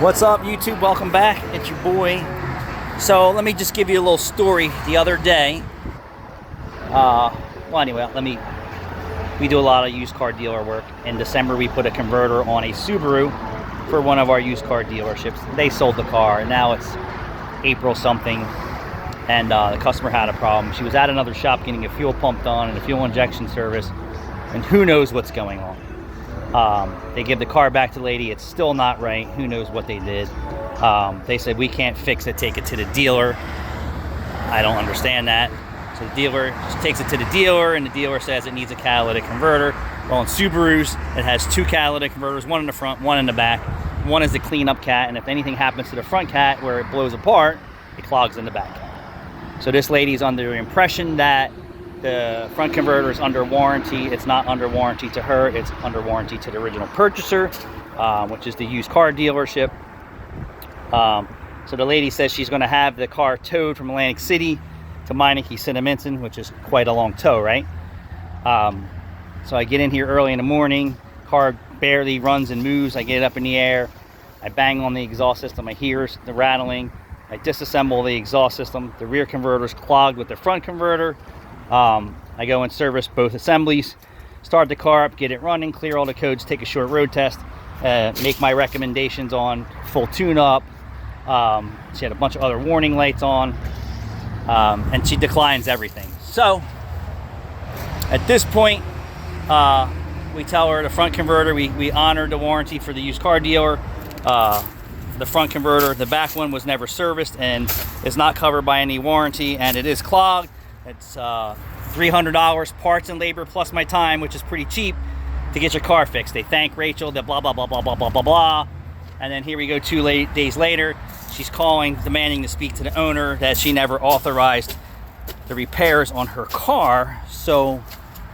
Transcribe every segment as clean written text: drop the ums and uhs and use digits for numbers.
What's up, YouTube? Welcome back. It's your boy. So let me just give you a little story. The other day, we do a lot of used car dealer work. In December, we put a converter on a Subaru for one of our used car dealerships. They sold the car, and now it's April something, and the customer had a problem. She was at another shop getting a fuel pump done and a fuel injection service, and who knows what's going on. They give the car back to the lady. It's still not right. Who knows what they did. They said, we can't fix it, take it to the dealer. I don't understand that. So the dealer just takes it to the dealer, and the dealer says it needs a catalytic converter. Well, in Subarus, it has two catalytic converters, one in the front, one in the back. One is the cleanup cat, and if anything happens to the front cat where it blows apart, it clogs in the back cat. So this lady's under the impression that the front converter is under warranty. It's not under warranty to her. It's under warranty to the original purchaser, which is the used car dealership. So the lady says she's going to have the car towed from Atlantic City to Meineke-Cinnaminson, which is quite a long tow, right? So I get in here early in the morning. Car barely runs and moves. I get it up in the air. I bang on the exhaust system. I hear the rattling. I disassemble the exhaust system. The rear converter is clogged with the front converter. I go and service both assemblies, start the car up, get it running, clear all the codes, take a short road test, make my recommendations on full tune-up. She had a bunch of other warning lights on, and she declines everything. So at this point, we tell her the front converter, we honored the warranty for the used car dealer. The front converter, the back one was never serviced and is not covered by any warranty, and it is clogged. It's $300 parts and labor plus my time, which is pretty cheap to get your car fixed. They thank Rachel, the blah, blah, blah, blah, blah, blah, blah, blah. And then here we go 2 days later, she's calling, demanding to speak to the owner, that she never authorized the repairs on her car. So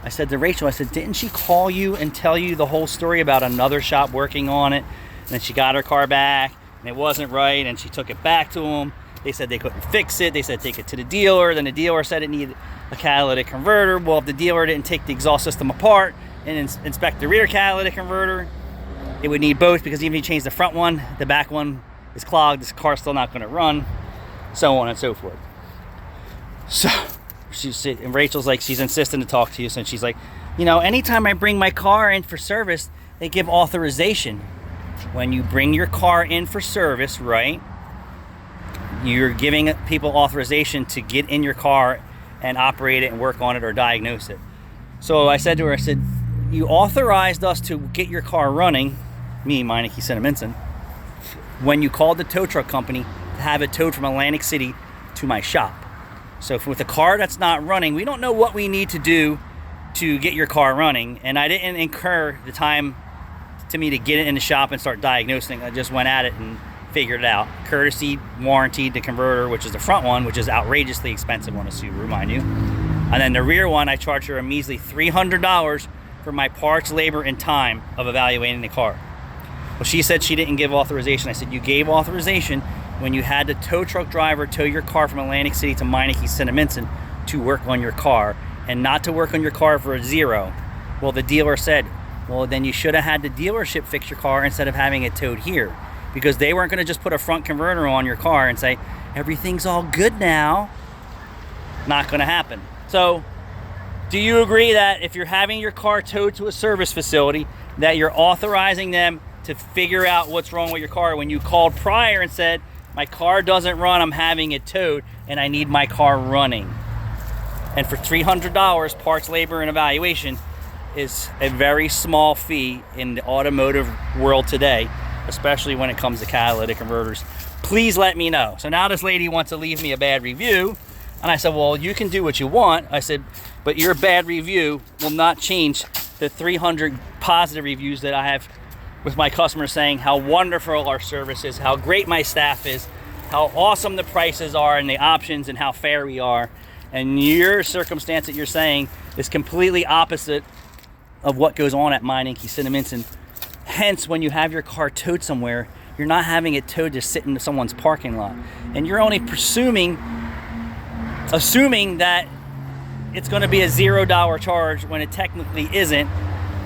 I said to Rachel, I said, didn't she call you and tell you the whole story about another shop working on it? And then she got her car back and it wasn't right, and she took it back to them. They said they couldn't fix it. They said take it to the dealer. Then the dealer said it needed a catalytic converter. Well, if the dealer didn't take the exhaust system apart and inspect the rear catalytic converter, it would need both, because even if you change the front one, the back one is clogged. This car's still not going to run, so on and so forth. So and Rachel's like, she's insisting to talk to you. So she's like, you know, anytime I bring my car in for service, they give authorization. When you bring your car in for service, right, you're giving people authorization to get in your car and operate it and work on it or diagnose it. So I said to her, I said, you authorized us to get your car running, me, Meineke-Cinnaminson, when you called the tow truck company to have it towed from Atlantic City to my shop. So if with a car that's not running, we don't know what we need to do to get your car running. And I didn't incur the time to me to get it in the shop and start diagnosing. I just went at it and figured it out. Courtesy warranted the converter, which is the front one, which is outrageously expensive on a Subaru, mind you. And then the rear one, I charged her a measly $300 for my parts, labor, and time of evaluating the car. Well, she said she didn't give authorization. I said, you gave authorization when you had the tow truck driver tow your car from Atlantic City to Meineke-Cinnaminson to work on your car, and not to work on your car for a zero. Well, the dealer said, well, then you should have had the dealership fix your car instead of having it towed here, because they weren't going to just put a front converter on your car and say, everything's all good now. Not going to happen. So do you agree that if you're having your car towed to a service facility, that you're authorizing them to figure out what's wrong with your car when you called prior and said, my car doesn't run, I'm having it towed, and I need my car running? And for $300, parts, labor, and evaluation is a very small fee in the automotive world today, especially when it comes to catalytic converters. Please let me know. So now this lady wants to leave me a bad review, and I said, well, you can do what you want. I said, but your bad review will not change the 300 positive reviews that I have with my customers saying how wonderful our service is, how great my staff is, how awesome the prices are and the options, and how fair we are. And your circumstance that you're saying is completely opposite of what goes on at Meineke-Cinnaminson. Hence, when you have your car towed somewhere, you're not having it towed to sit in someone's parking lot. And you're only assuming that it's going to be a $0 charge when it technically isn't,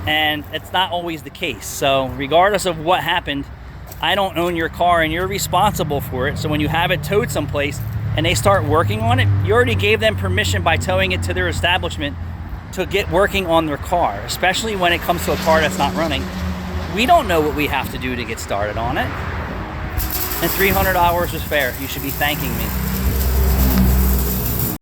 and it's not always the case. So regardless of what happened, I don't own your car and you're responsible for it. So when you have it towed someplace and they start working on it, you already gave them permission by towing it to their establishment to get working on their car, especially when it comes to a car that's not running. We don't know what we have to do to get started on it. And $300 was fair. You should be thanking me.